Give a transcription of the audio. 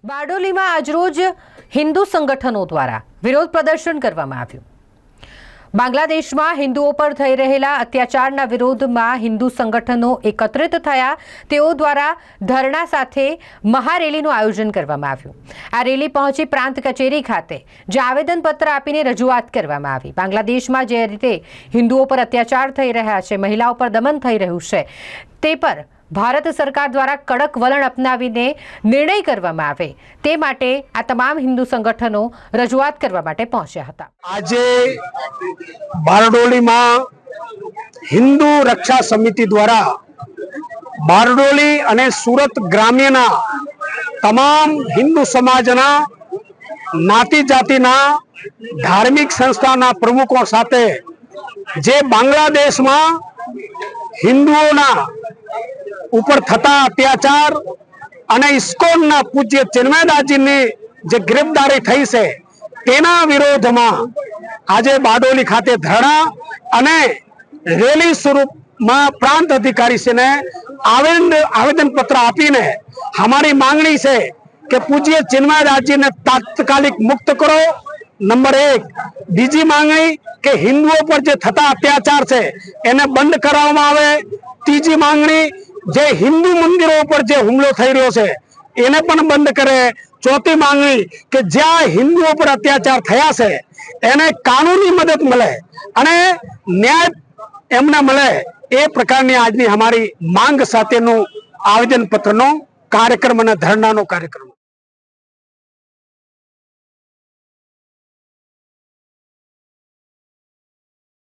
બારડોલીમાં આજરોજ હિન્દુ સંગઠનો દ્વારા વિરોધ પ્રદર્શન કરવામાં આવ્યું। બાંગ્લાદેશમાં હિન્દુઓ પર થઈ રહેલા અત્યાચારના વિરોધમાં હિન્દુ સંગઠનો એકત્રિત થયા। તેઓ દ્વારા ધરણા સાથે મહારેલીનું આયોજન કરવામાં આવ્યું। આ રેલી પહોંચી પ્રાંત કચેરી ખાતે જે આવેદનપત્ર આપીને રજૂઆત કરવામાં આવી। બાંગ્લાદેશમાં જે રીતે હિન્દુઓ પર અત્યાચાર થઈ રહ્યા છે, મહિલાઓ પર દમન થઈ રહ્યું છે, તે પર ભારત સરકાર દ્વારા કડક વલણ અપનાવીને નિર્ણય કરવામાં આવે તે માટે આ તમામ હિન્દુ સંગઠનો રજૂઆત કરવા માટે પહોંચ્યા હતા। આજે બારડોલીમાં હિન્દુ રક્ષા સમિતિ દ્વારા બારડોલી અને સુરત ગ્રામ્યના તમામ હિન્દુ સમાજના નાતી જાતિના ધાર્મિક સંસ્થાના પ્રમુખો સાથે જે બાંગ્લાદેશમાં હિન્દુઓના ઉપર થતા અત્યાચાર અને ઇસ્કોનના પૂજ્ય ચિન્મયદાસજીની જે ગિરફદારી થઈ છે તેના વિરોધમાં આજે બારડોલી ખાતે ધરણા અને રેલી સ્વરૂપમાં પ્રાંત અધિકારીશ્રીને આવેદન પત્ર આપીને हमारी मांगनी છે કે પૂજ્ય ચિન્મયદાસજીને તાત્કાલિક મુક્ત કરો। નંબર 1। બીજી માંગણી કે હિન્દુઓ પર જે થતા અત્યાચાર છે એને બંધ કરવામાં આવે। ત્રીજી માંગણી જે हिंदू मंदिरों पर जो हुमलो थई रह्यो छे एने पण बंद करे। चौथी मांगणी के ज्यां हिंदुओं पर अत्याचार थया छे एने कानूनी मदद मळे अने न्याय एमने मळे ए प्रकारनी आजनी हमारी मांग साथेनो आवेदन पत्रनो कार्यक्रम अने धरणानो कार्यक्रम।